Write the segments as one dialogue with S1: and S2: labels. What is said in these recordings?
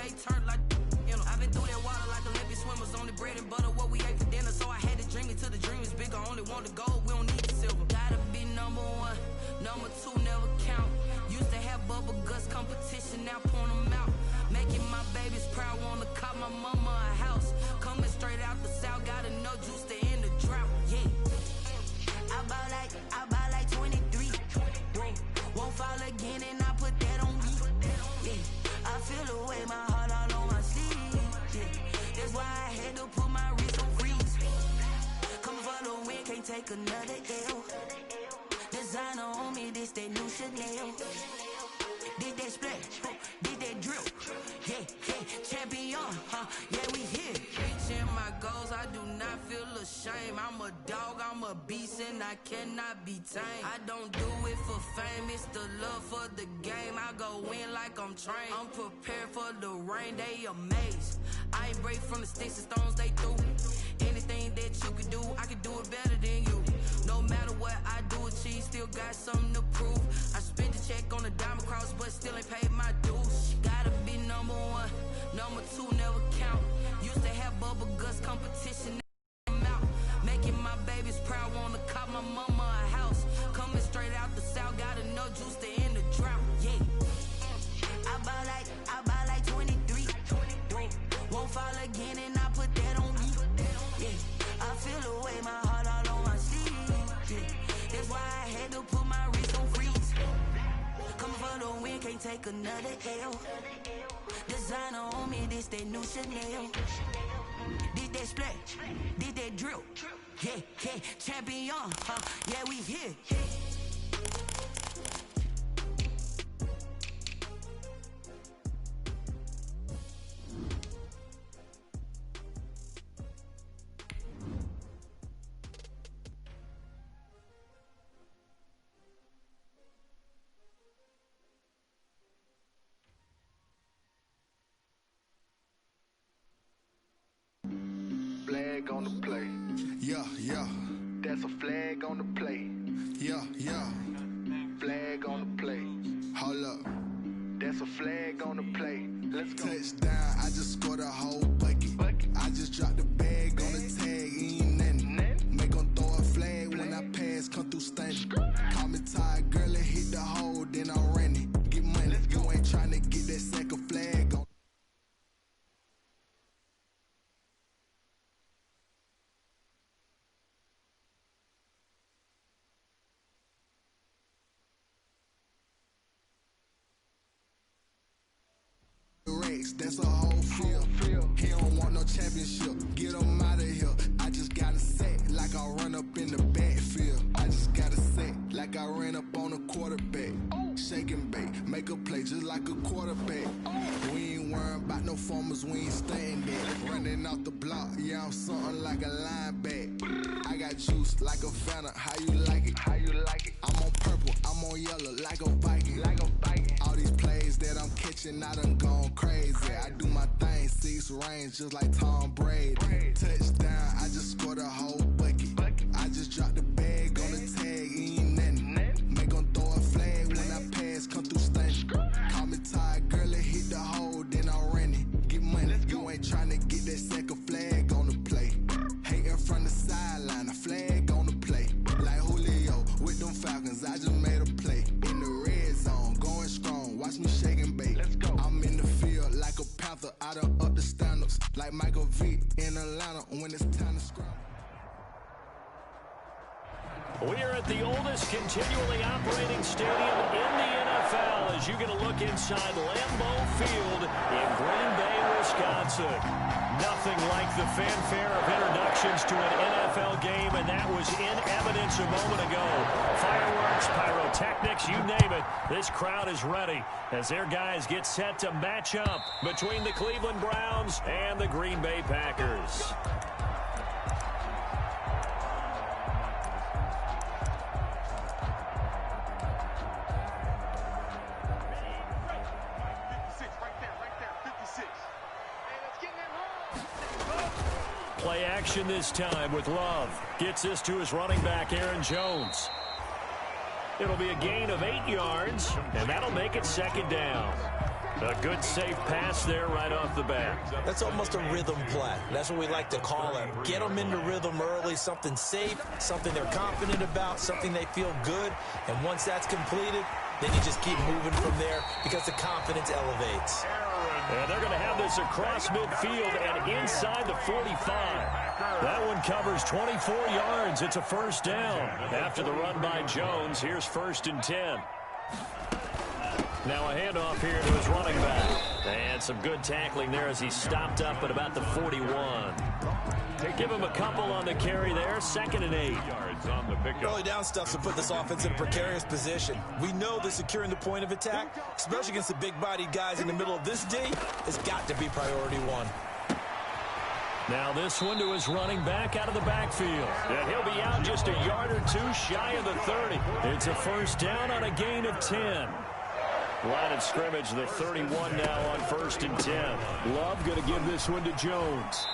S1: they turned like, you know. I've been through that water like Olympic swimmers, only bread and butter, what we ate for dinner. So I had to dream it till the dream is bigger. Only want the gold, we don't need the silver. Gotta be number one, number two never count. Used to have bubble guts competition, now point them out. Making my babies proud, wanna cop my mama a house. Coming straight out the south, got enough juice to end the drought. Yeah. I buy like 23. Won't fall again and I put that on me. Yeah. I feel the way, my heart all on my sleeve. Yeah. That's why I had to put my wrist on freeze. Come for the win, can't take another L. Designer on me, this that new Chanel. Did that splash, did that drill. Yeah, champion, yeah, we here. Reaching my goals, I do not feel ashamed. I'm a dog, I'm a beast, and I cannot be tamed. I don't do it for fame, it's the love for the game. I go in like I'm trained. I'm prepared for the rain, they amazed. I ain't break from the sticks and stones they threw. Anything that you can do, I can do it better than you. No matter what I do achieve, still got something to prove. I spent the check on the diamond cross, but still ain't paid my dues. Gotta be number one, number two never count. Used to have bubble guts competition, out. Making my babies proud, wanna cop my mama a house. Coming straight out the south, got enough juice to end the drought. Yeah. I buy like 23. Won't fall again and I put that on me. Yeah. I feel the way, my heart all on my sleeve. Yeah. That's why I had to put my wrist on freeze. Coming for the win, can't take another L. Designer on me, this that new Chanel. Did that splash, did that drill. Yeah, champion, yeah, we here.
S2: Flag on the play.
S3: Yeah.
S2: That's a flag on the play.
S3: Yeah.
S2: Flag on the play.
S3: Hold up.
S2: That's a flag on the play. Let's go.
S3: Touchdown, I just scored a whole bucket. I just dropped the bag on the tag, ain't nothing. Make 'em throw a flag when I pass, come through stunning. Call me tired, girl, it hit the hole, then I'm running. Get money, you ain't tryna get that second flag on. That's a whole field. He don't want no championship. Get him out of here. I just gotta say, like I run up in the backfield. I just gotta say, like I ran up on a quarterback. Shake and bake, make a play just like a quarterback. We ain't worrying about no formers, we ain't staying there. Running off the block, yeah, I'm something like a lineback. I got juice like a Fanta, how you like it? I'm on purple, I'm on yellow, like a Viking. All these plays that I'm catching, I done gone crazy. I do my thing, 6 range, just like Tom Brady. Touchdown, I just scored a whole bucket. I just dropped the bag on the tag, ain't nothing. Make 'em throw a flag when I pass, come through stunning. Call me tired, girl, it hit the hole, then I'm running. Get money, you ain't tryna get that second flag on the play. Hating from the sideline, a flag on the play. Like Julio with them Falcons, I just made a play. In the red zone, going strong, watch me shake and bake. I'm in the field like a Panther, I done up the standards. Like Michael Vick in Atlanta when it's time to scramble.
S4: We are at the oldest continually operating stadium in the NFL as you get a look inside Lambeau Field in Green Bay, Wisconsin. Nothing like the fanfare of introductions to an NFL game, and that was in evidence a moment ago. Fireworks, pyrotechnics, you name it. This crowd is ready as their guys get set to match up between the Cleveland Browns and the Green Bay Packers. Play action this time with Love. Gets this to his running back, Aaron Jones. It'll be a gain of 8 yards, and that'll make it second down. A good safe pass there right off the bat.
S5: That's almost a rhythm play. That's what we like to call it. Get them into rhythm early, something safe, something they're confident about, something they feel good. And once that's completed, then you just keep moving from there because the confidence elevates.
S4: And they're going to have this across midfield and inside the 45. That one covers 24 yards. It's a first down. After the run by Jones, here's 1st and 10. Now a handoff here to his running back. And some good tackling there as he stopped up at about the 41. Give him a couple on the carry there. 2nd and 8.
S6: Yards on the pickup.
S5: Early down stuff to put this offense in a precarious position. We know that securing the point of attack, especially against the big-bodied guys in the middle of this D, has got to be priority one.
S4: Now this one to his running back out of the backfield. And he'll be out just a yard or two shy of the 30. It's a first down on a gain of 10. Line of scrimmage, the 31 now on 1st and 10. Love going to give this one to Jones.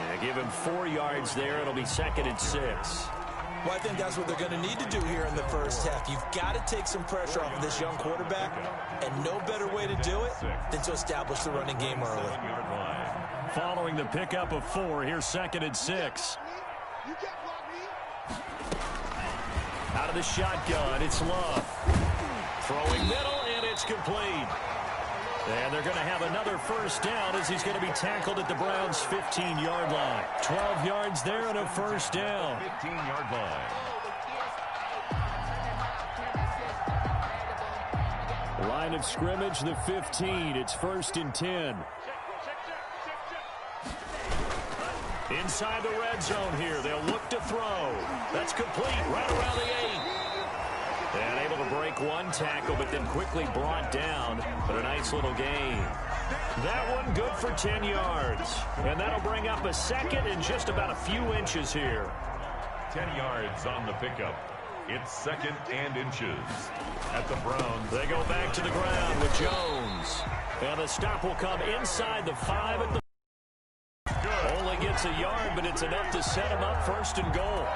S4: Yeah, give him 4 yards there. It'll be 2nd and 6.
S5: Well, I think that's what they're going to need to do here in the first half. You've got to take some pressure off of this young quarterback, and no better way to do it than to establish the running game early.
S4: Following the pickup of 4, here's 2nd and 6. Out of the shotgun, it's Love. Throwing middle, and it's complete. And they're going to have another first down as he's going to be tackled at the Browns' 15-yard line. 12 yards there and a first down.
S6: 15-yard line.
S4: Line of scrimmage, the 15. It's 1st and 10. Inside the red zone here. They'll look to throw. That's complete right around the 8. And able to break one tackle, but then quickly brought down. But a nice little gain. That one good for 10 yards. And that'll bring up a 2nd and just about a few inches here.
S6: 10 yards on the pickup. It's 2nd and inches at the Browns.
S4: They go back to the ground with Jones. And the stop will come inside the 5 at the only gets a yard, but it's enough to set him up 1st and goal.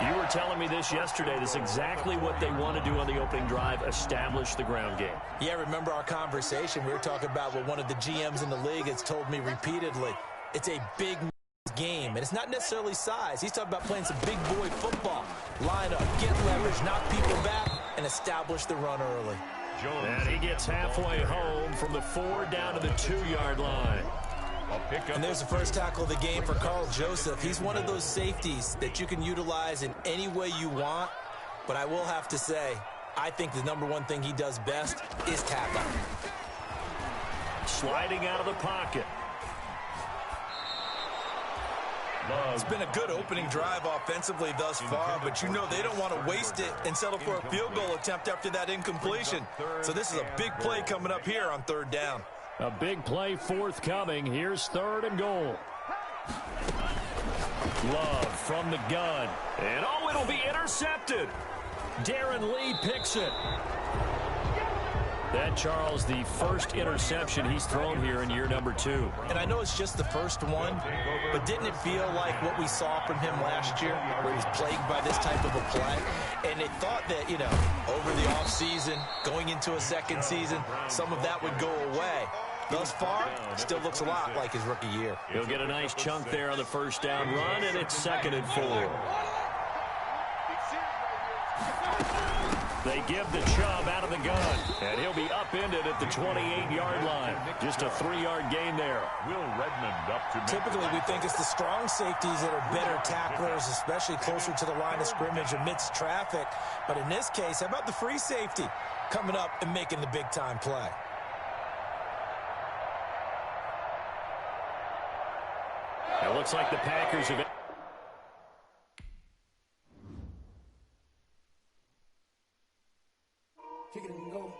S4: You were telling me this yesterday. This is exactly what they want to do on the opening drive, establish the ground game.
S5: Yeah, remember our conversation. We were talking about what one of the GMs in the league has told me repeatedly. It's a big game, and it's not necessarily size. He's talking about playing some big boy football. Line up, get leverage, knock people back, and establish the run early.
S4: And he gets halfway home from the 4 down to the 2-yard line.
S5: And there's the first tackle of the game for Carl Joseph. He's one of those safeties that you can utilize in any way you want. But I will have to say, I think the #1 thing he does best is tackle.
S4: Sliding out of the pocket.
S5: It's been a good opening drive offensively thus far, but you know they don't want to waste it and settle for a field goal attempt after that incompletion. So this is a big play coming up here on 3rd down.
S4: A big play forthcoming. Here's 3rd and goal. Love from the gun. And oh, it'll be intercepted. Darren Lee picks it. That, Charles, the first interception he's thrown here in year #2.
S5: And I know it's just the first one, but didn't it feel like what we saw from him last year, where he was plagued by this type of a play? And they thought that, you know, over the offseason, going into a second season, some of that would go away. Thus far, still looks a lot like his rookie year.
S4: He'll get a nice chunk there on the first down run, and it's 2nd and 4. They give the Chubb out of the gun, and he'll be upended at the 28-yard line. Just a 3-yard gain there.
S6: Will Redmond up to
S5: Typically, we think it's the strong safeties that are better tacklers, especially closer to the line of scrimmage amidst traffic. But in this case, how about the free safety coming up and making the big-time play?
S4: It looks like the Packers have...
S7: Kick it and go.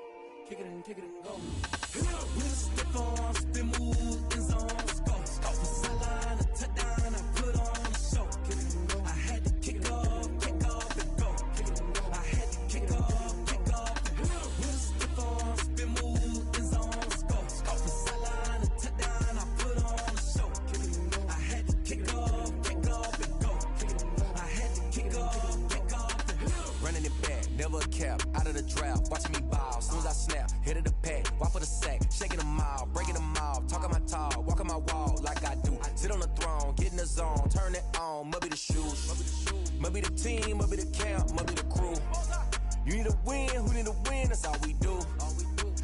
S7: Kick it and go. With the form, spin move, in zone, go. Off the sideline, a touchdown, I put on a show. Kick it and go. I had to kick off and go. Kick it and go. I had to kick off and go. With the form, spin move, in zone, go. Off the sideline, a touchdown, I put on a show. Kick it and go. I had to kick off and go. Kick it and go. I had to kick off and go. Running it back, never cap, out of the the drought, watching me ball. Soon as I snap, hit of the pack, walk for the sack, shaking them all, breaking them all, talking my tall, walking my wall like I do. Sit on the throne, get in the zone, turn it on, must be the shoes, must be the team, must be the camp, must be the crew. You need a win, who need a win, that's all we do.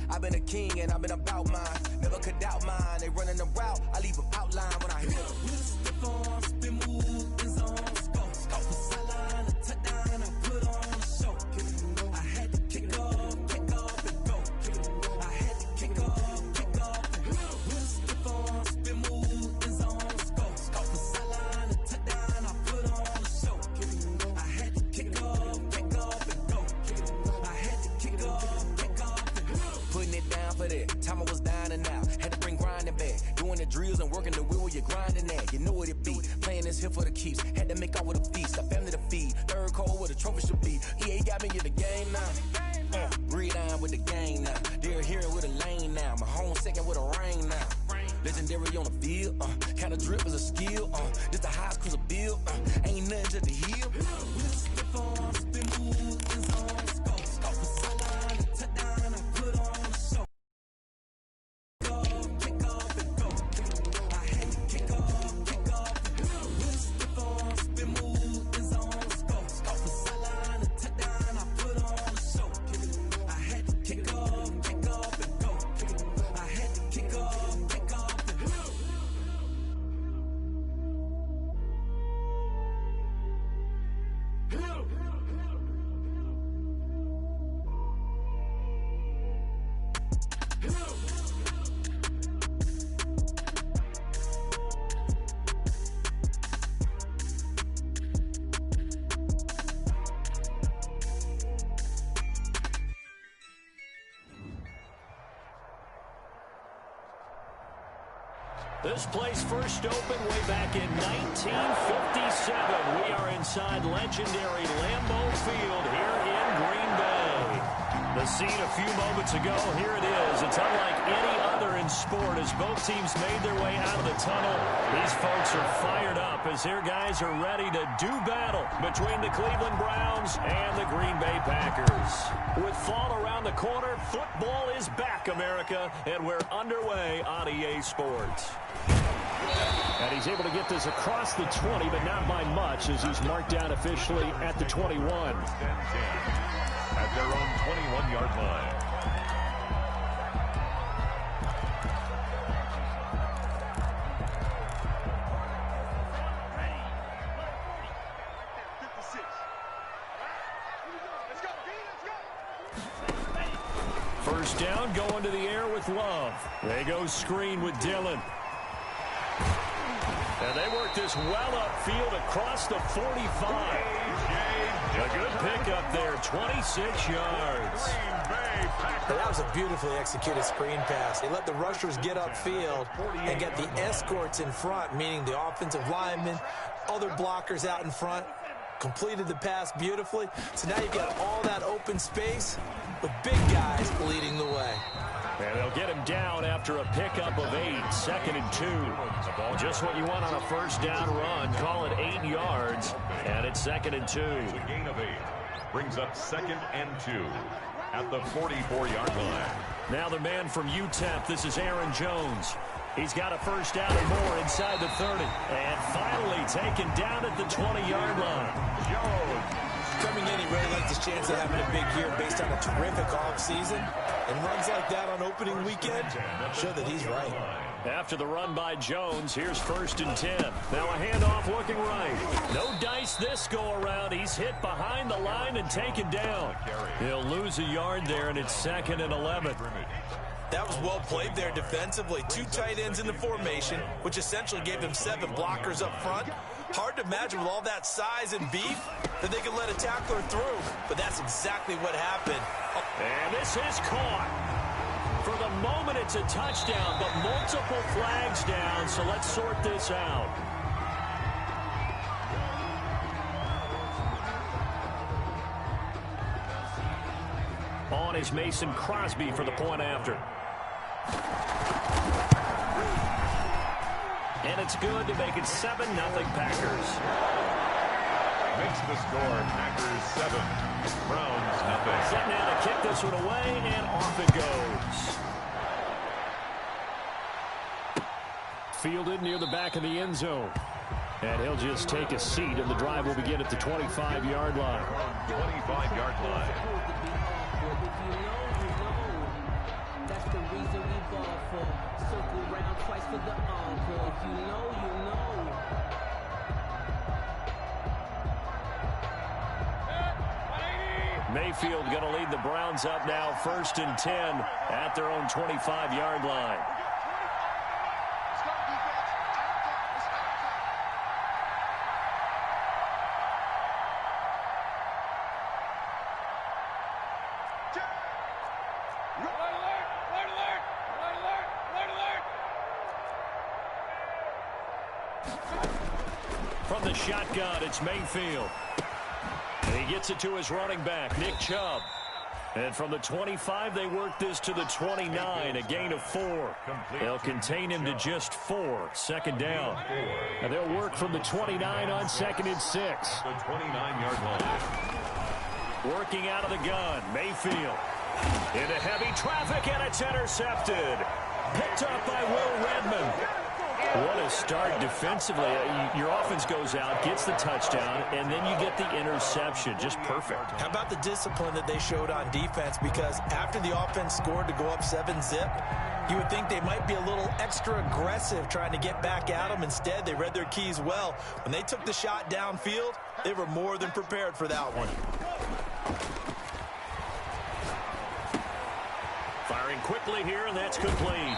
S7: I've been a king and I've been about mine, never could doubt mine. They running the route, I leave an outline when I hit it. Stiff on, spin move, in zone, scope for sideline, a touchdown, I put on a show. I had to kick off and go. I had to kick off and go. Stiff on, spin move, in zone, scope for sideline, a touchdown, I put on a show. I had to kick off and go. I had to kick off and go. Putting it down for that. Time I was down and out. Had to bring grinding back. Doing the drills and working the wheel where you're grinding at. You know what it be. Playing this here for the keeps. Had to make out with a feast. A family to feed. Third cold where the trophy should be. EA got me in the game now. Breed on with the game now. They're hearing with a lane now. My home second with a rain now. Legendary on the field. Kind of drip is a skill. This the highest cruiser bill. Ain't nothing just to heal. Spin move, it's on scope for sideline, touchdown, I put on a show. Kick off and go. I had to kick off and go. Spin move, it's on scope for sideline, touchdown, I put on a show. I had to kick off and go. I had to kick off and go.
S4: This place first opened way back in 1957. We are inside legendary Lambeau Field here in Green Bay. The scene a few moments ago, here it is. It's unlike any other in sport as both teams made their way out of the tunnel. These folks are fired up as their guys are ready to do battle between the Cleveland Browns and the Green Bay Packers. With fall around the corner, football is back, America, and we're underway on EA Sports. And he's able to get this across the 20, but not by much as he's marked down officially at the 21.
S6: At their own 21-yard line.
S4: First down, going to the air with Love. They go screen with Dillon. And they work this well upfield across the 45. A good pickup there, 26 yards.
S5: That was a beautifully executed screen pass. They let the rushers get upfield and get the escorts in front, meaning the offensive linemen, other blockers out in front, completed the pass beautifully. So now you've got all that open space with big guys leading the way.
S4: And they'll get him down after a pickup of 8, 2nd and 2. Just what you want on a first down run. Call it 8 yards, and it's 2nd and 2.
S6: The gain of 8 brings up 2nd and 2 at the 44-yard line.
S4: Now the man from UTEP, this is Aaron Jones. He's got a first down and more inside the 30. And finally taken down at the 20-yard line.
S6: Jones.
S5: Coming in, he really likes his chance of having a big year based on a terrific offseason. And runs like that on opening weekend show that he's right.
S4: After the run by Jones, here's 1st and 10. Now a handoff looking right. No dice this go-around. He's hit behind the line and taken down. He'll lose a yard there, and it's 2nd and 11.
S5: That was well played there defensively. 2 tight ends in the formation, which essentially gave them 7 blockers up front. Hard to imagine with all that size and beef that they could let a tackler through, but that's exactly what happened.
S4: And this is caught. For the moment, it's a touchdown, but multiple flags down, so let's sort this out. On is Mason Crosby for the point after. And it's good to make it 7-0 Packers.
S6: Makes the score Packers 7, Browns nothing.
S4: Set now to kick this one away, and off it goes. Fielded near the back of the end zone. And he'll just take a seat, and the drive will begin at the 25-yard line.
S6: 25-yard line.
S7: That's the reason we ball for. Circle round twice for the encore. If you know, you know.
S4: Mayfield going to lead the Browns up now, 1st and 10 at their own 25-yard line. From the shotgun, it's Mayfield. And he gets it to his running back, Nick Chubb. And from the 25, they work this to the 29, a gain of 4. They'll contain him to just 4, 2nd down. And they'll work from the 29 on 2nd and 6.
S6: The 29-yard line.
S4: Working out of the gun, Mayfield. Into heavy traffic, and it's intercepted. Picked up by Will Redmond. What a start defensively. Your offense goes out, gets the touchdown, and then you get the interception. Just perfect.
S5: How about the discipline that they showed on defense? Because after the offense scored to go up 7-zip, you would think they might be a little extra aggressive trying to get back at them. Instead, they read their keys well. When they took the shot downfield, they were more than prepared for that one.
S4: Firing quickly here, and that's complete.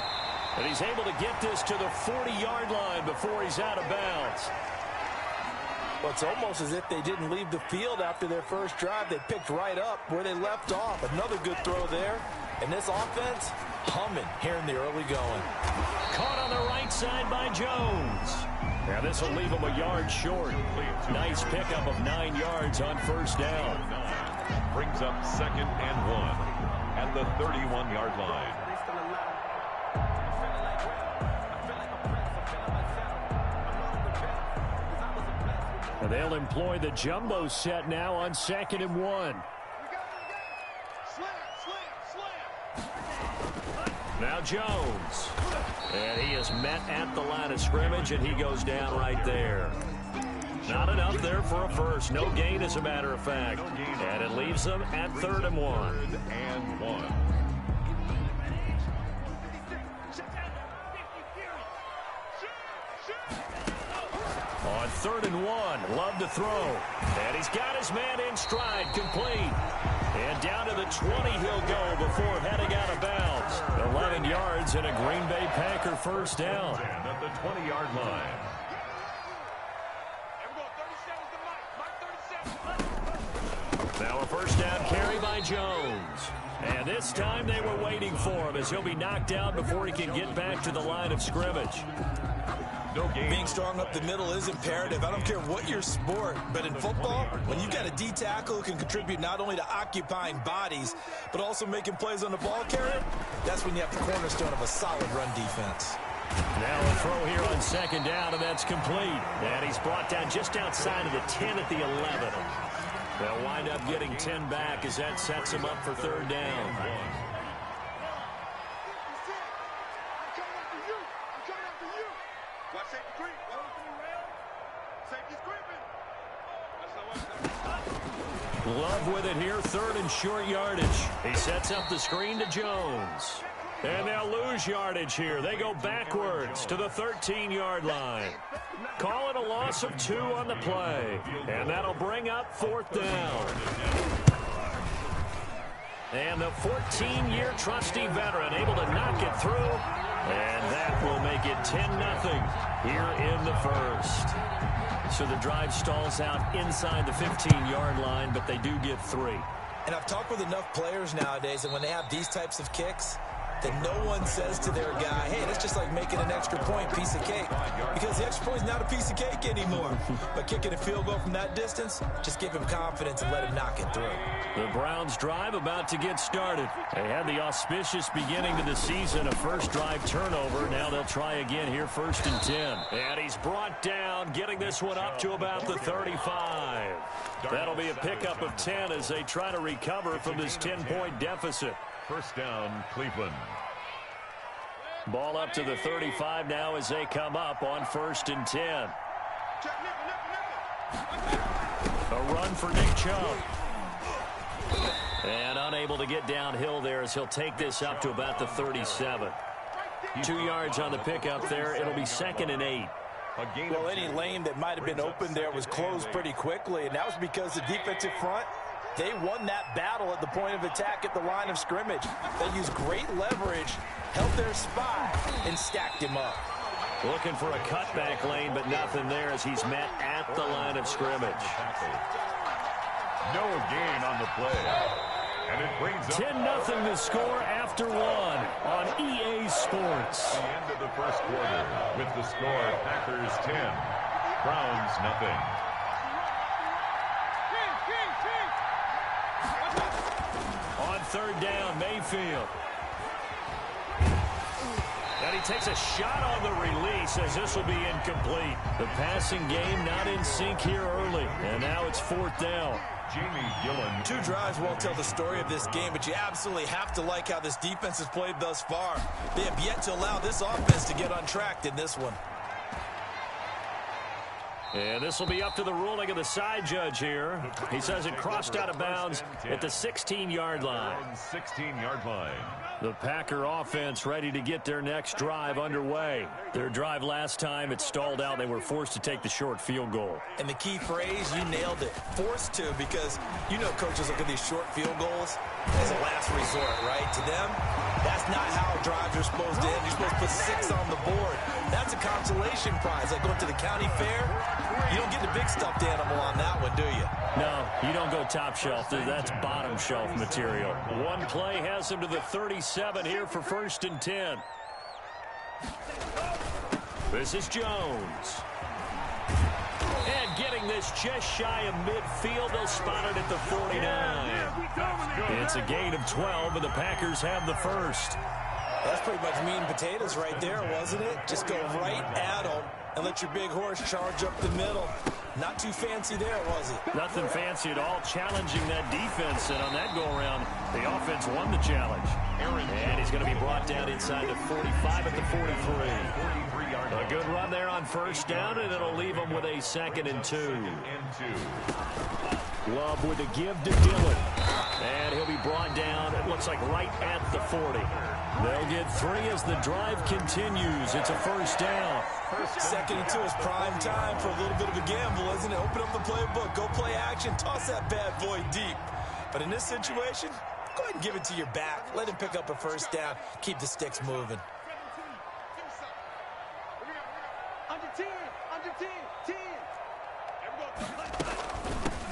S4: And he's able to get this to the 40-yard line before he's out of bounds.
S5: Well, it's almost as if they didn't leave the field after their first drive. They picked right up where they left off. Another good throw there. And this offense, humming here in the early going.
S4: Caught on the right side by Jones. Now this will leave him a yard short. Nice pickup of 9 yards on 1st down.
S6: Brings up 2nd and 1 at the 31-yard line.
S4: And they'll employ the jumbo set now on 2nd and 1. Now Jones. And he is met at the line of scrimmage, and he goes down right there. Not enough there for a first. No gain, as a matter of fact. And it leaves them at 3rd and 1.
S6: 3rd and 1.
S4: On 3rd and 1, Love to throw. And he's got his man in stride, complete. And down to the 20 he'll go before heading out of bounds. 11 yards and a Green Bay Packer 1st down.
S6: At the 20-yard line.
S4: Now a 1st down carry by Jones. And this time they were waiting for him as he'll be knocked out before he can get back to the line of scrimmage.
S5: Being strong up the middle is imperative. I don't care what your sport, but in football, when you've got a D tackle who can contribute not only to occupying bodies, but also making plays on the ball carrier, that's when you have the cornerstone of a solid run defense.
S4: Now a throw here on 2nd down, and that's complete. And he's brought down just outside of the 10 at the 11. They'll wind up getting 10 back as that sets him up for 3rd down. Love with it here, 3rd and short yardage. He sets up the screen to Jones. And they'll lose yardage here. They go backwards to the 13-yard line. Call it a loss of 2 on the play. And that'll bring up 4th down. And the 14-year trusty veteran able to knock it through. And that will make it 10-0 here in the 1st. So the drive stalls out inside the 15-yard line, but they do get 3.
S5: And I've talked with enough players nowadays, and when they have these types of kicks, that no one says to their guy, hey, that's just like making an extra point, piece of cake. Because the extra point is not a piece of cake anymore. But kicking a field goal from that distance, just give him confidence and let him knock it through.
S4: The Browns drive about to get started. They had the auspicious beginning to the season, a first drive turnover. Now they'll try again here, 1st and 10. And he's brought down, getting this one up to about the 35. That'll be a pickup of 10 as they try to recover from this 10-point deficit.
S6: First down, Cleveland.
S4: Ball up to the 35 now as they come up on 1st and 10. A run for Nick Chubb. And unable to get downhill there as he'll take this up to about the 37. 2 yards on the pickup there. It'll be 2nd and 8.
S5: Well, any lane that might have been open there was closed pretty quickly, and that was because the defensive front, they won that battle at the point of attack at the line of scrimmage. They used great leverage, held their spot, and stacked him up.
S4: Looking for a cutback lane, but nothing there as he's met at the line of scrimmage.
S6: No gain on the play. And it brings up
S4: 10-0 the score after 1 on EA Sports.
S6: the end of the first quarter with the score Packers 10, Browns nothing.
S4: On 3rd down, Mayfield. And he takes a shot on the release as this will be incomplete. The passing game not in sync here early. And now it's 4th down.
S6: Jamie Gillen.
S5: 2 drives won't tell the story of this game, but you absolutely have to like how this defense has played thus far. They have yet to allow this offense to get untracked in this one.
S4: And this will be up to the ruling of the side judge here. He says it crossed out of bounds at the 16-yard line.
S6: 16-yard line.
S4: The Packer offense ready to get their next drive underway. Their drive last time, it stalled out. They were forced to take the short field goal.
S5: And the key phrase, you nailed it. Forced to, because you know coaches look at these short field goals as a last resort, right? To them, that's not how drives are supposed to end. You're supposed to put 6 on the board. That's a consolation prize. Like going to the county fair, you don't get the big stuffed animal on that one, do you?
S4: No, you don't go top shelf. That's bottom shelf material. One play has him to the 37 here for 1st and 10. This is Jones. And getting this just shy of midfield. They'll spot it at the 49. It's a gain of 12, and the Packers have the first.
S5: That's pretty much meat and potatoes right there, wasn't it? Just go right at them and let your big horse charge up the middle. Not too fancy there, was it?
S4: Nothing fancy at all, challenging that defense. And on that go-around, the offense won the challenge. And he's going to be brought down inside the 45 at the 43. A good run there on 1st down, and it'll leave him with a 2nd and 2. Love with a give to Dillon. And he'll be brought down, it looks like right at the 40. They'll get 3 as the drive continues. It's a 1st down.
S5: 2nd and 2 is prime time for a little bit of a gamble, isn't it? Open up the playbook, go play action, toss that bad boy deep. But in this situation, go ahead and give it to your back. Let him pick up a 1st down. Keep the sticks moving.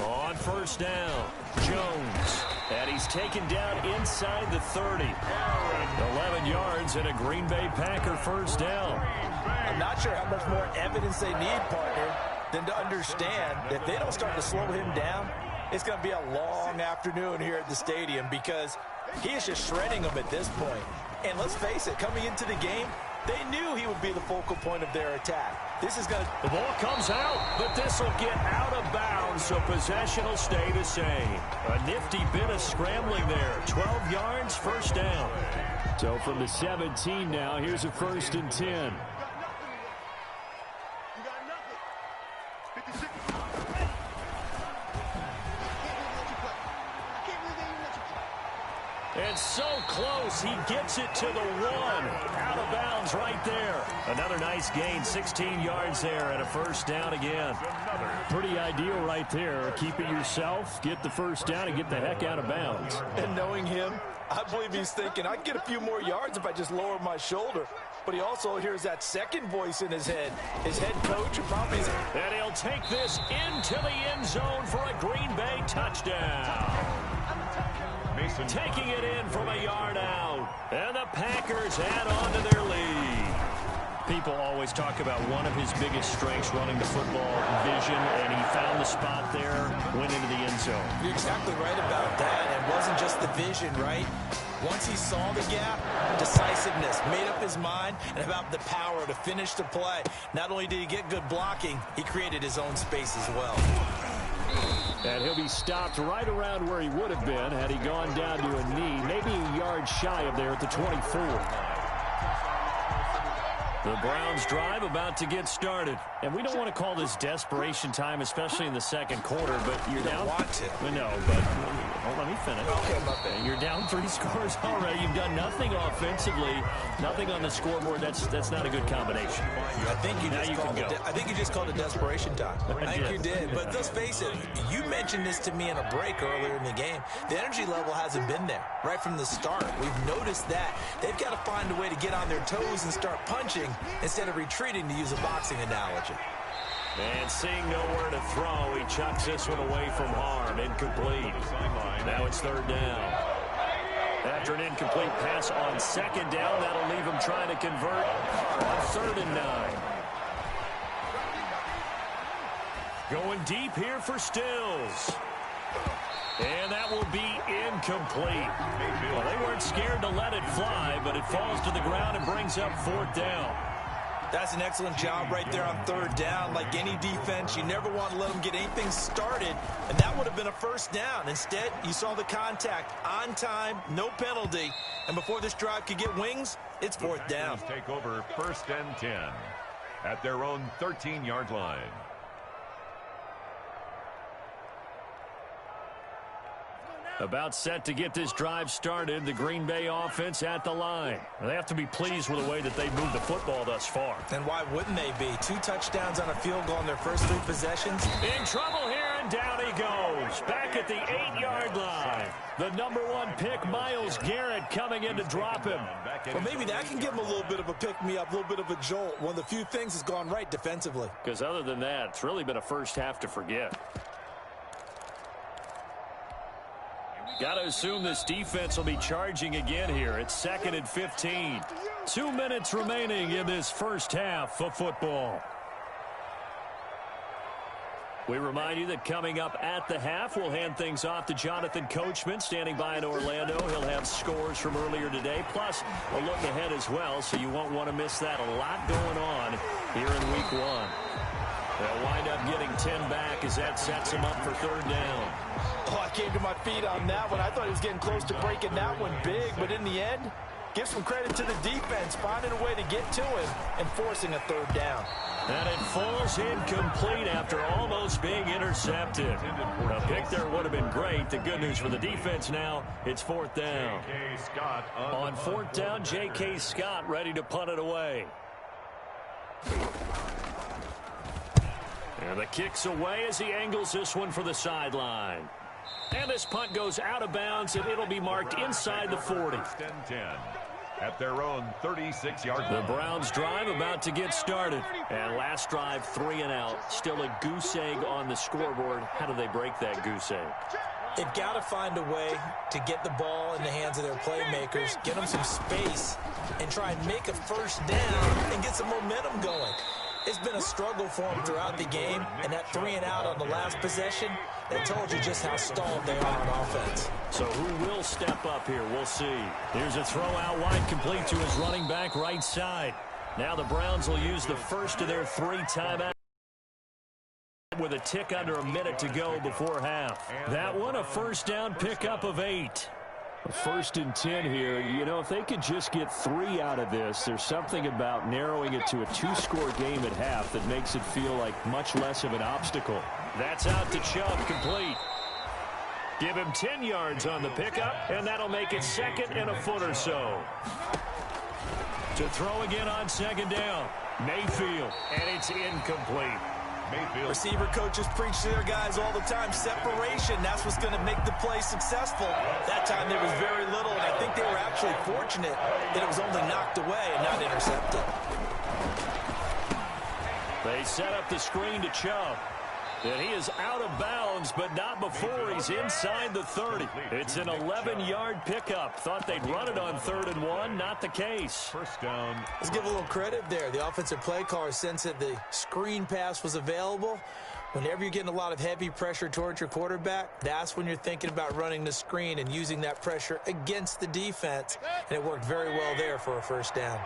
S4: On 1st down, Jones. And he's taken down inside the 30. 11 yards and a Green Bay Packer 1st down.
S5: I'm not sure how much more evidence they need, partner, than to understand that if they don't start to slow him down, it's going to be a long afternoon here at the stadium because he is just shredding them at this point. And let's face it, coming into the game, they knew he would be the focal point of their attack. This is going to...
S4: The ball comes out, but this will get out of bounds, so possession will stay the same. A nifty bit of scrambling there. 12 yards, 1st down. So from the 17 now, here's a 1st and 10. And so close, he gets it to the 1. Out of bounds right there. Another nice gain, 16 yards there, and a 1st down again. Pretty ideal right there. Keep it yourself, get the 1st down, and get the heck out of bounds.
S5: And knowing him, I believe he's thinking, I'd get a few more yards if I just lower my shoulder. But he also hears that second voice in his head. His head coach probably...
S4: And he'll take this into the end zone for a Green Bay touchdown. taking it in from a yard out. And the Packers add on to their lead. People always talk about one of his biggest strengths running the football, vision, and he found the spot there, went into the end zone.
S5: You're exactly right about that. It wasn't just the vision, right? Once he saw the gap, decisiveness, made up his mind, and about the power to finish the play. Not only did he get good blocking, he created his own space as well.
S4: And he'll be stopped right around where he would have been had he gone down to a knee, maybe a yard shy of there at the 24. The Browns drive about to get started. And we don't want to call this desperation time, especially in the second quarter, but you're down.
S5: Want to.
S4: No, but let me finish.
S5: Okay, my bad.
S4: You're down 3 scores already. You've done nothing offensively, nothing on the scoreboard. That's not a good combination.
S5: I think you just called it desperation time. I think you did. But let's face it, you mentioned this to me in a break earlier in the game. The energy level hasn't been there right from the start. We've noticed that. They've got to find a way to get on their toes and start punching instead of retreating, to use a boxing analogy.
S4: And seeing nowhere to throw, he chucks this one away from harm. Incomplete. Now it's third down. After an incomplete pass on second down, that'll leave him trying to convert on 3rd and 9. Going deep here for Stills. And that will be incomplete. Well, they weren't scared to let it fly, but it falls to the ground and brings up 4th down.
S5: That's an excellent job right there on 3rd down. Like any defense, you never want to let them get anything started, and that would have been a 1st down. Instead, you saw the contact on time, no penalty, and before this drive could get wings, it's 4th down.
S6: Take over 1st and 10 at their own 13-yard line.
S4: About set to get this drive started, the Green Bay offense at the line. They have to be pleased with the way that they've moved the football thus far.
S5: And why wouldn't they be? 2 touchdowns on a field goal in their first 3 possessions.
S4: In trouble here, and down he goes. Back at the 8-yard line. The number 1 pick, Myles Garrett, coming in to drop him.
S5: Well, maybe that can give him a little bit of a pick-me-up, a little bit of a jolt. One of the few things that's gone right defensively.
S4: Because other than that, it's really been a first half to forget. Got to assume this defense will be charging again here. It's 2nd and 15. 2 minutes remaining in this first half of football. We remind you that coming up at the half, we'll hand things off to Jonathan Coachman, standing by in Orlando. He'll have scores from earlier today, plus a look ahead as well, so you won't want to miss that. A lot going on here in Week 1. They'll wind up getting 10 back as that sets them up for 3rd down.
S5: Oh, I came to my feet on that one. I thought he was getting close to breaking that one big, but in the end, give some credit to the defense, finding a way to get to him and forcing a 3rd down.
S4: And it falls incomplete after almost being intercepted. A pick there would have been great. The good news for the defense now, it's 4th down. On 4th down, J.K. Scott ready to punt it away. And the kick's away as he angles this one for the sideline. And this punt goes out of bounds, and it'll be marked inside the 40.
S6: 10 at their own 36-yard line.
S4: The Browns drive about to get started. And last drive, 3 and out. Still a goose egg on the scoreboard. How do they break that goose egg?
S5: They've got to find a way to get the ball in the hands of their playmakers, get them some space, and try and make a 1st down and get some momentum going. It's been a struggle for them throughout the game, and that 3 and out on the last possession, that told you just how stalled they are on offense.
S4: So who will step up here? We'll see. Here's a throw out wide, complete to his running back right side. Now the Browns will use the first of their 3 timeouts with a tick under a minute to go before half. That one, a 1st down pickup of 8. A 1st and 10 here. You know, if they could just get 3 out of this, there's something about narrowing it to a 2-score game at half that makes it feel like much less of an obstacle. That's out to Chubb, complete. Give him 10 yards on the pickup, and that'll make it 2nd and a foot or so. To throw again on 2nd down. Mayfield, and it's incomplete.
S6: Mayfield.
S5: Receiver coaches preach to their guys all the time. Separation, that's what's going to make the play successful. That time there was very little, and I think they were actually fortunate that it was only knocked away and not intercepted.
S4: They set up the screen to Chubb. And he is out of bounds, but not before he's inside the 30. It's an 11-yard pickup. Thought they'd run it on 3rd and 1. Not the case.
S6: First down.
S5: Let's give a little credit there. The offensive play caller sensed that the screen pass was available. Whenever you're getting a lot of heavy pressure towards your quarterback, that's when you're thinking about running the screen and using that pressure against the defense. And it worked very well there for a first down.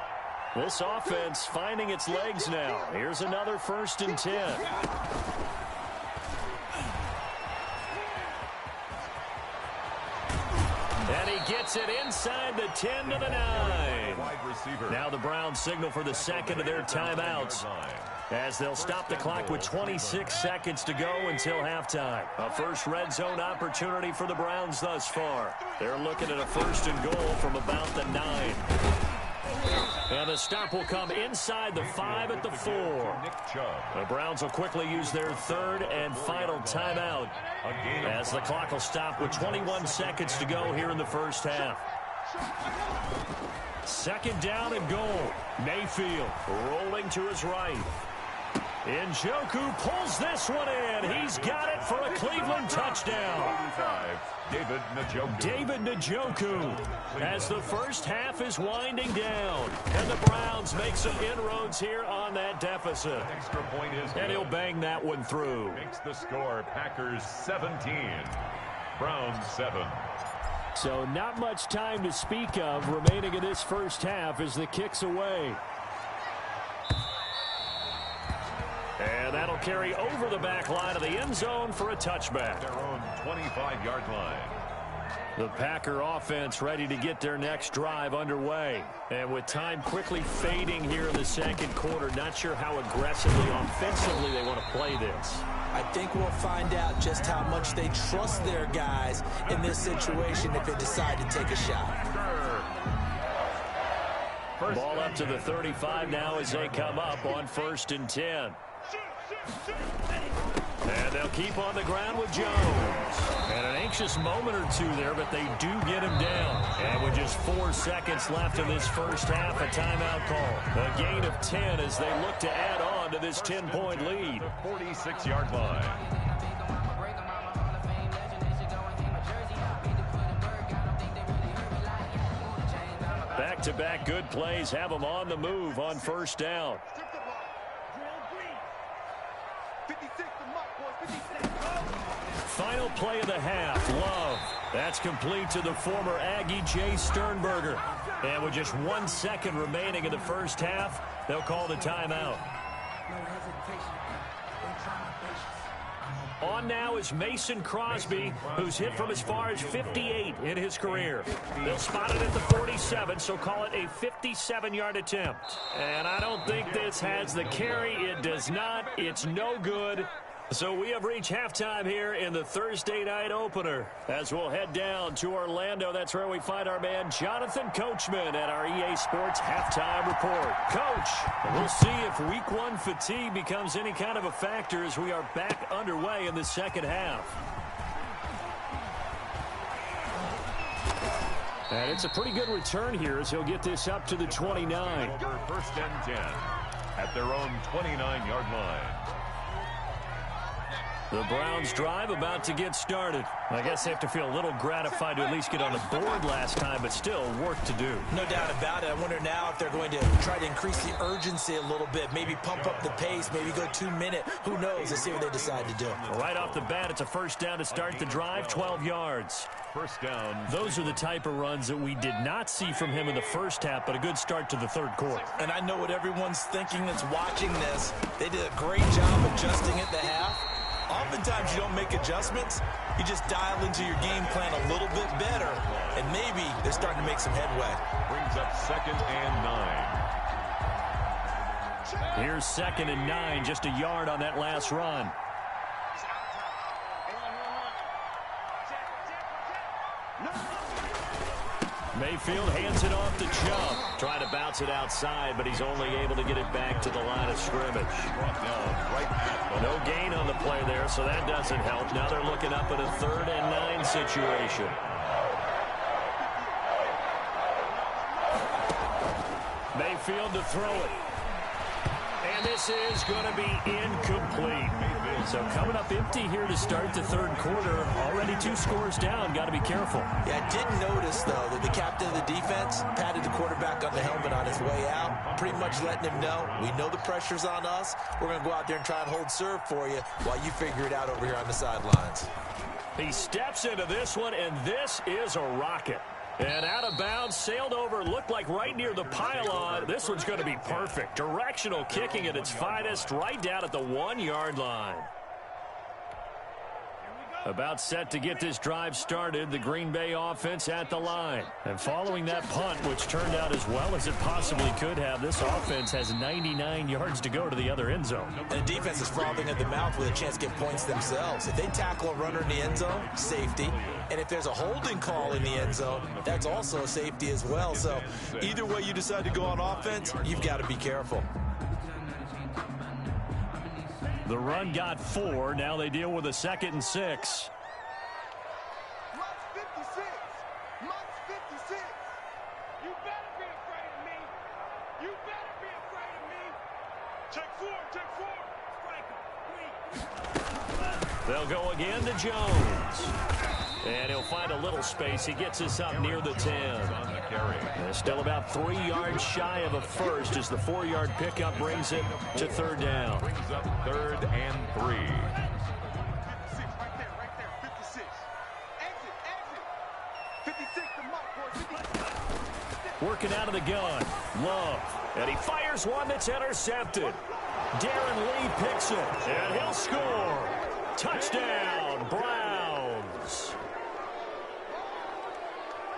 S4: This offense finding its legs now. Here's another 1st and 10. And he gets it inside the 10 to the 9. Now the Browns signal for the second of their timeouts, as they'll stop the clock with 26 seconds to go until halftime. A first red zone opportunity for the Browns thus far. They're looking at a 1st and goal from about the 9. And the stop will come inside the 5 at the 4. The Browns will quickly use their 3rd and final timeout, as the clock will stop with 21 seconds to go here in the first half. 2nd down and goal. Mayfield rolling to his right. Njoku pulls this one in. He's got it for a Cleveland touchdown. David Njoku, as the first half is winding down, and the Browns make some inroads here on that deficit.
S6: Extra point is
S4: and he'll bang that one through.
S6: Makes the score Packers 17, Browns 7.
S4: So not much time to speak of remaining in this first half as the kick's away. And that'll carry over the back line of the end zone for a touchback.
S6: Their own 25-yard line.
S4: The Packer offense ready to get their next drive underway. And with time quickly fading here in the second quarter, not sure how aggressively, offensively they want to play this.
S5: I think we'll find out just how much they trust their guys in this situation if they decide to take a shot.
S4: Ball up to the 35 now as they come up on 1st and 10. And they'll keep on the ground with Jones. And an anxious moment or two there, but they do get him down. And with just 4 seconds left in this first half, a timeout call. A gain of 10 as they look to add on to this 10-point lead.
S6: The 46-yard line.
S4: Back-to-back good plays have them on the move on 1st down. Final play of the half, Love. That's complete to the former Aggie Jay Sternberger. And with just 1 second remaining in the first half, they'll call the timeout. On now is Mason Crosby, who's hit from as far as 58 in his career. They'll spot it at the 47, so call it a 57-yard attempt. And I don't think this has the carry. It does not. It's no good. So we have reached halftime here in the Thursday night opener. As we'll head down to Orlando, that's where we find our man Jonathan Coachman at our EA Sports Halftime Report. Coach, we'll see if Week 1 fatigue becomes any kind of a factor as we are back underway in the second half. And it's a pretty good return here as he'll get this up to the 29.
S6: Over 1st and 10 at their own 29-yard line.
S4: The Browns drive about to get started. I guess they have to feel a little gratified to at least get on the board last time, but still work to do.
S5: No doubt about it. I wonder now if they're going to try to increase the urgency a little bit, maybe pump up the pace, maybe go 2-minute. Who knows? Let's see what they decide to do.
S4: Right off the bat, it's a 1st down to start the drive, 12 yards.
S6: 1st down.
S4: Those are the type of runs that we did not see from him in the first half, but a good start to the 3rd quarter.
S5: And I know what everyone's thinking that's watching this. They did a great job adjusting at the half. Oftentimes you don't make adjustments. You just dial into your game plan a little bit better, and maybe they're starting to make some headway.
S6: Brings up 2nd and 9.
S4: Here's 2nd and 9, just a yard on that last run. Mayfield hands it off to Chubb. Trying to bounce it outside, but he's only able to get it back to the line of scrimmage. No gain on the play there, so that doesn't help. Now they're looking up at a 3rd and 9 situation. Mayfield to throw it. And this is going to be incomplete. So coming up empty here to start the third quarter. Already 2 scores down. Got to be careful.
S5: Yeah, I did notice, though, that the captain of the defense patted the quarterback on the helmet on his way out, pretty much letting him know, we know the pressure's on us. We're going to go out there and try and hold serve for you while you figure it out over here on the sidelines.
S4: He steps into this one, and this is a rocket. And out of bounds, sailed over, looked like right near the pylon. This one's going to be perfect. Directional kicking at its finest, right down at the 1-yard line. About set to get this drive started, the Green Bay offense at the line. And following that punt, which turned out as well as it possibly could have, this offense has 99 yards to go to the other end zone.
S5: And the defense is frothing at the mouth with a chance to get points themselves. If they tackle a runner in the end zone, safety. And if there's a holding call in the end zone, that's also a safety as well. So either way you decide to go on offense, you've got to be careful.
S4: The run got 4. Now they deal with a 2nd and 6.
S3: Lots 56. Lots 56. You better be afraid of me. You better be afraid of me. Take 4. Take 4.
S4: They'll go again to Jones. And he'll find a little space. He gets us up near the 10. They're still about 3 yards shy of a first as the 4-yard pickup brings it to 3rd down.
S6: Brings up 3rd and 3.
S3: 56, right there. 56. Exit. 56, the mark, boys.
S4: Working out of the gun. Love. And he fires one that's intercepted. Darren Lee picks it. And he'll score. Touchdown, Browns.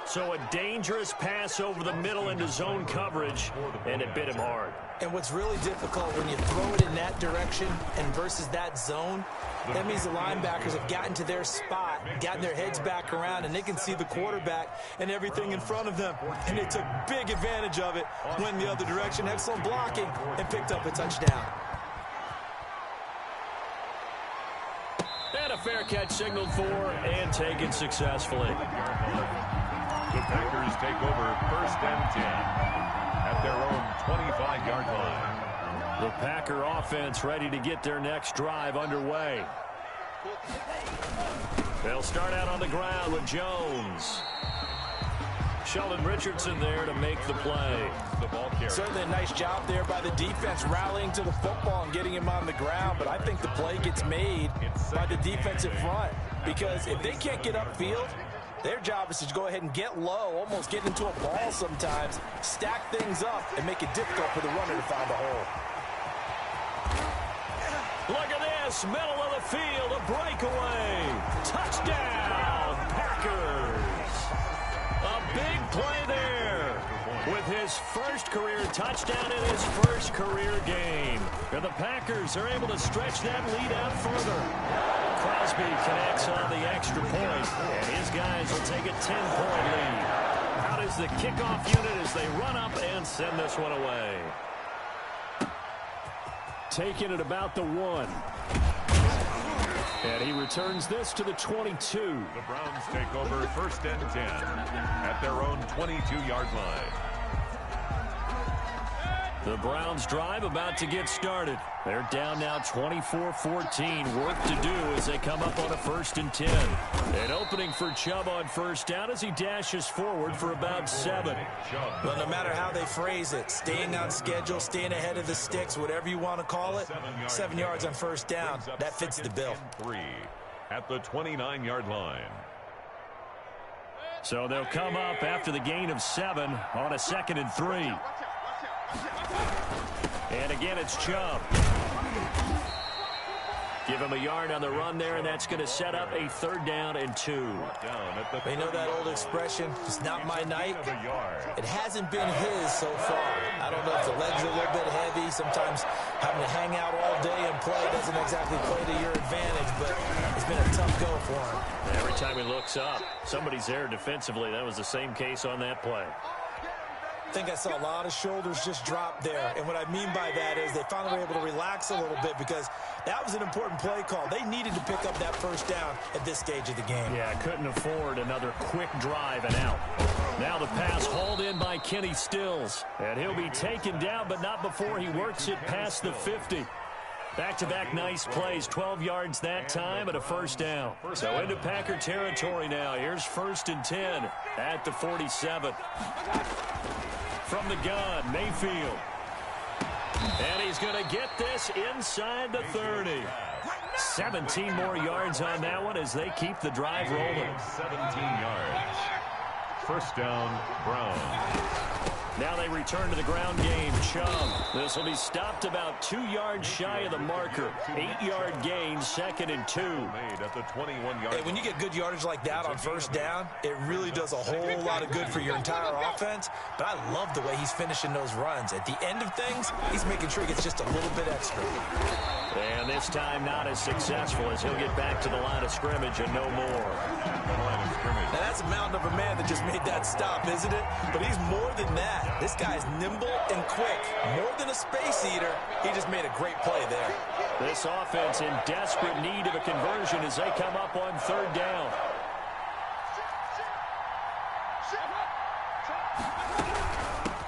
S4: So a dangerous pass over the middle into zone coverage, and it bit him hard.
S5: And what's really difficult when you throw it in that direction and versus that zone, that means the linebackers have gotten to their spot, gotten their heads back around, and they can see the quarterback and everything in front of them. And they took big advantage of it, went the other direction, excellent blocking, and picked up a touchdown.
S4: And a fair catch signaled for and taken successfully.
S6: The Packers take over 1st and 10 at their own 25-yard line.
S4: The Packer offense ready to get their next drive underway. They'll start out on the ground with Jones. Sheldon Richardson there to make the play.
S5: Certainly a nice job there by the defense rallying to the football and getting him on the ground, but I think the play gets made by the defensive front because if they can't get upfield, their job is to go ahead and get low, almost get into a ball sometimes, stack things up, and make it difficult for the runner to find a hole.
S4: Look at this, middle of the field, a breakaway. Touchdown, Packers. A big play there with his first career touchdown in his first career game. And the Packers are able to stretch that lead out further. Crosby connects on the extra point, and his guys will take a 10-point lead. Out is the kickoff unit as they run up and send this one away. Taking it about the 1. And he returns this to the 22.
S6: The Browns take over 1st and 10 at their own 22-yard line.
S4: The Browns drive about to get started. They're down now 24-14. Work to do as they come up on a 1st and 10. An opening for Chubb on 1st down as he dashes forward for about 7.
S5: Well, no matter how they phrase it, staying on schedule, staying ahead of the sticks, whatever you want to call it, 7 yards on 1st down, that fits the bill.
S6: 3 at the 29-yard line.
S4: So they'll come up after the gain of 7 on a 2nd and 3. And again, it's Chubb. Give him a yard on the run there, and that's going to set up a 3rd down and 2.
S5: They know that old expression, it's not my night. It hasn't been his so far. I don't know if the legs are a little bit heavy. Sometimes having to hang out all day and play doesn't exactly play to your advantage, but it's been a tough go for him.
S4: Every time he looks up, somebody's there defensively. That was the same case on that play.
S5: I think I saw a lot of shoulders just drop there, and what I mean by that is they finally were able to relax a little bit because that was an important play call. They needed to pick up that 1st down at this stage of the game.
S4: Yeah, couldn't afford another quick drive and out. Now the pass hauled in by Kenny Stills. And he'll be taken down, but not before he works it past the 50. Back-to-back nice plays, 12 yards that time and a first down. So into Packer territory now. Here's 1st and 10 at the 47. From the gun, Mayfield. And he's going to get this inside the 30. 17 more yards on that one as they keep the drive rolling.
S6: 17 yards. First down, Browns.
S4: Now they return to the ground game. Chubb. This will be stopped about 2 yards shy of the marker. 8-yard gain, 2nd and 2.
S6: Made at the 21-yard.
S5: Hey, when you get good yardage like that on first down, it really does a whole lot of good for your entire offense. But I love the way he's finishing those runs. At the end of things, he's making sure he gets just a little bit extra.
S4: And this time not as successful as he'll get back to the line of scrimmage and no more.
S5: Now that's a mountain of a man that just made that stop, isn't it? But he's more than that. This guy's nimble and quick. More than a space eater, he just made a great play there.
S4: This offense in desperate need of a conversion as they come up on 3rd down.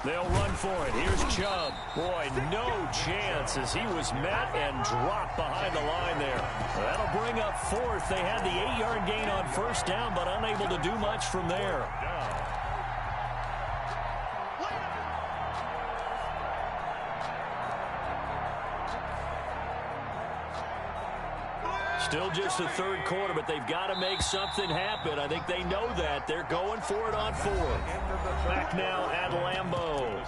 S4: They'll run for it. Here's Chubb. Boy, no chance as he was met and dropped behind the line there. That'll bring up 4th. They had the 8-yard gain on first down, but unable to do much from there. Still just the 3rd quarter, but they've got to make something happen. I think they know that. They're going for it on 4th. Back now at Lambeau.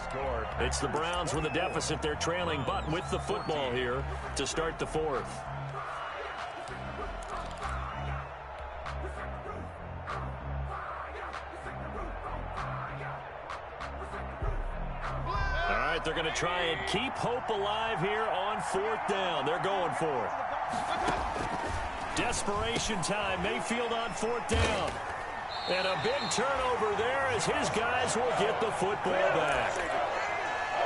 S4: It's the Browns with a deficit. They're trailing, but with the football here to start the 4th. All right, they're going to try and keep hope alive here on 4th down. They're going for it. Desperation time. Mayfield on 4th down. And a big turnover there as his guys will get the football back.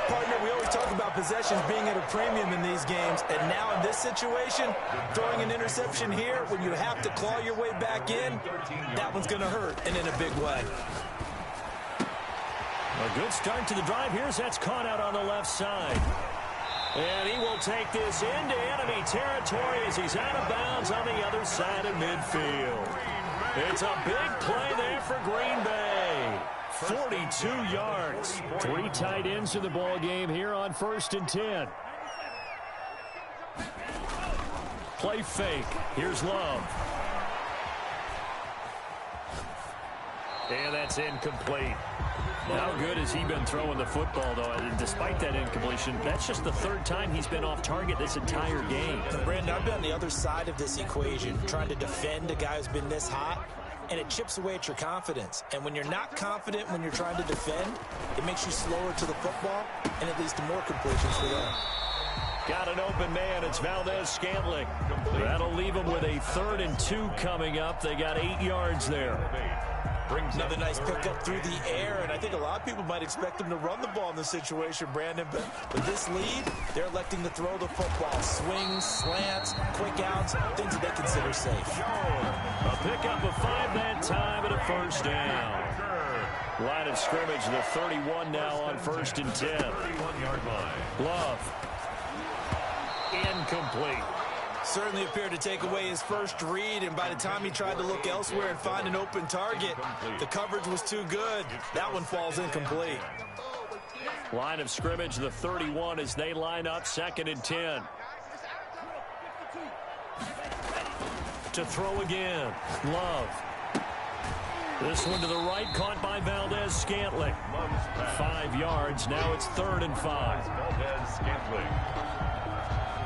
S5: Partner, we always talk about possessions being at a premium in these games, and now in this situation, throwing an interception here when you have to claw your way back in, that one's going to hurt, and in a big way.
S4: A good start to the drive. Here's that's caught out on the left side. And he will take this into enemy territory as he's out of bounds on the other side of midfield. It's a big play there for Green Bay. 42 yards. 3 tight ends in the ball game here on 1st and 10. Play fake. Here's Love. And that's incomplete. How good has he been throwing the football, though? And despite that incompletion, that's just the 3rd time he's been off target this entire game.
S5: Brandon, I've been on the other side of this equation, trying to defend a guy who's been this hot, and it chips away at your confidence. And when you're not confident when you're trying to defend, it makes you slower to the football, and it leads to more completions for them.
S4: Got an open man. It's Valdez-Scantling. That'll leave him with a 3rd and 2 coming up. They got 8 yards there.
S5: Another nice pickup through the air, and I think a lot of people might expect them to run the ball in this situation, Brandon, but with this lead, they're electing to throw the football. Swings, slants, quick outs, things that they consider safe.
S4: A pickup of 5 that time and a first down. Line of scrimmage, the 31 now on 1st and 10.
S6: 31-yard line.
S4: Love. Incomplete.
S5: Certainly appeared to take away his first read, and by the time he tried to look elsewhere and find an open target, the coverage was too good. That one falls incomplete.
S4: Line of scrimmage, the 31 as they line up 2nd and 10. To throw again. Love. This one to the right, caught by Valdez-Scantling. 5 yards. Now it's 3rd and 5.
S6: Valdez-Scantling.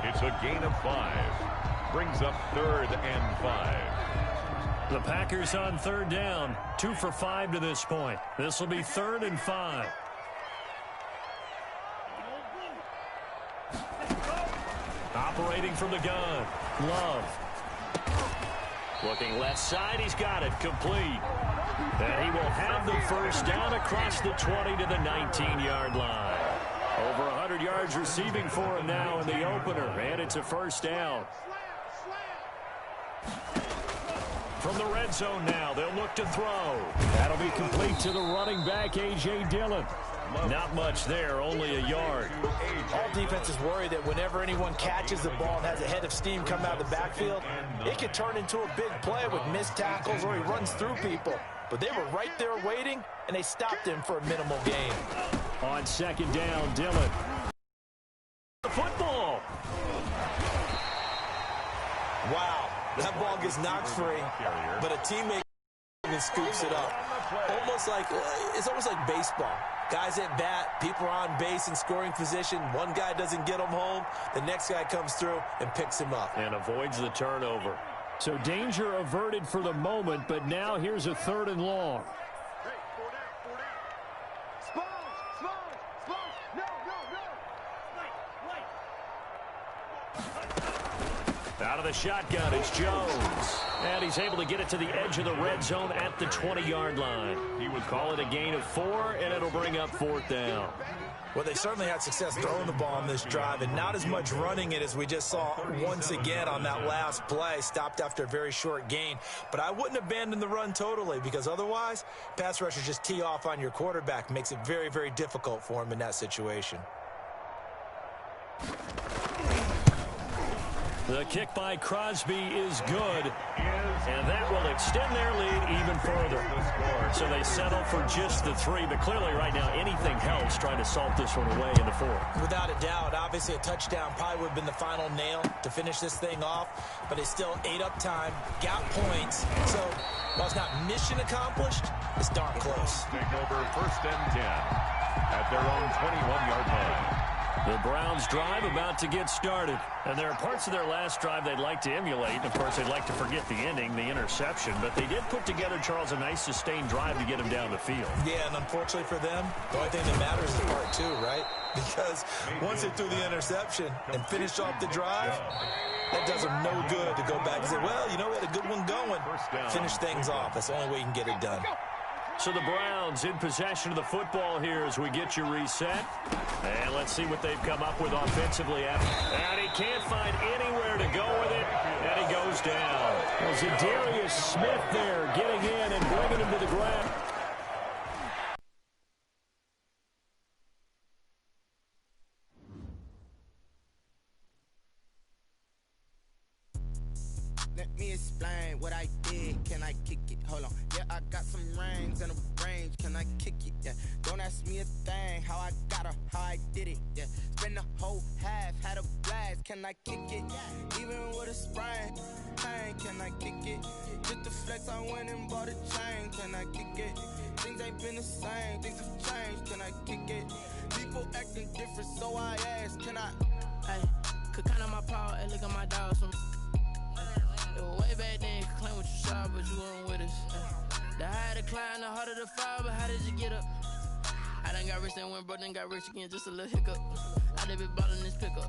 S6: It's a gain of 5. Brings up 3rd and 5.
S4: The Packers on 3rd down. 2 for 5 to this point. This will be 3rd and 5. Operating from the gun. Love. Looking left side. He's got it. Complete. And he will have the first down across the 20 to the 19-yard line. Over 100 yards receiving for him now in the opener, and it's a first down. From the red zone now, they'll look to throw. That'll be complete to the running back, A.J. Dillon. Not much there, only a yard.
S5: All defenses worry that whenever anyone catches the ball and has a head of steam come out of the backfield, it could turn into a big play with missed tackles or he runs through people. But they were right there waiting, and they stopped him for a minimal gain.
S4: On second down, Dillon. The football.
S5: Wow, that ball gets knocked free, but a teammate scoops it up. It's almost like baseball. Guys at bat, people are on base in scoring position. One guy doesn't get him home. The next guy comes through and picks him up.
S4: And avoids the turnover. So danger averted for the moment, but now here's a 3rd and long. Out of the shotgun is Jones. And he's able to get it to the edge of the red zone at the 20-yard line. He would call it a gain of 4, and it'll bring up 4th down.
S5: Well, they certainly had success throwing the ball on this drive, and not as much running it as we just saw once again on that last play. Stopped after a very short gain. But I wouldn't abandon the run totally, because otherwise, pass rushers just tee off on your quarterback. Makes it very, very difficult for him in that situation.
S4: The kick by Crosby is good, and that will extend their lead even further. So they settle for just the 3, but clearly right now anything helps trying to salt this one away in the 4th.
S5: Without a doubt, obviously a touchdown probably would have been the final nail to finish this thing off, but it's still ate up time, got points, so while it's not mission accomplished, it's darn close.
S6: Take over 1st and 10 at their own 21-yard line.
S4: The Browns drive about to get started. And there are parts of their last drive they'd like to emulate. Of course, they'd like to forget the ending, the interception. But they did put together, Charles, a nice sustained drive to get him down the field.
S5: Yeah, and unfortunately for them, the only thing that matters is part 2, right? Because once they threw the interception and finished off the drive, that does them no good to go back and say, well, you know, we had a good one going. Finish things off. That's the only way you can get it done.
S4: So the Browns in possession of the football here as we get you reset. And let's see what they've come up with offensively. And he can't find anywhere to go with it. And he goes down. Well, Zadarius Smith there getting in and bringing him to the ground.
S8: Let me explain what I did. Can I kick it? Hold on. Yeah, I got some rings and a range. Can I kick it? Yeah. Don't ask me a thing. How I got her, how I did it. Yeah. Spend the whole half, had a blast. Can I kick it? Even with a sprain. Pain, can I kick it? Just the flex, I went and bought a chain. Can I kick it? Things ain't been the same. Things have changed. Can I kick it? People acting different, so I ask. Can I?
S1: Hey, could count on my power and look at my dogs from. Way back then, you could claim what you saw, but you weren't with us. The higher the climb, the harder the fall, but how did you get up? I done got rich and went broke, then got rich again, just a little hiccup. I done been ballin' this pickup.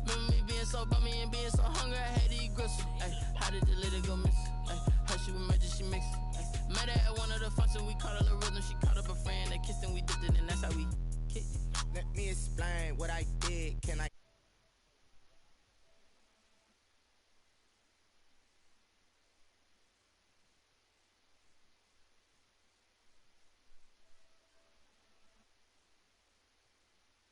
S1: Remember me being so bummy and being so hungry, I had to eat gristle. Ay, how did the lady go miss? Ay, how she was magic, she mixed. Met her at one of the functions, we caught her the rhythm, she caught up a friend, they kissed and we dipped it, and that's how we kicked it.
S8: Let me explain what I did. Can I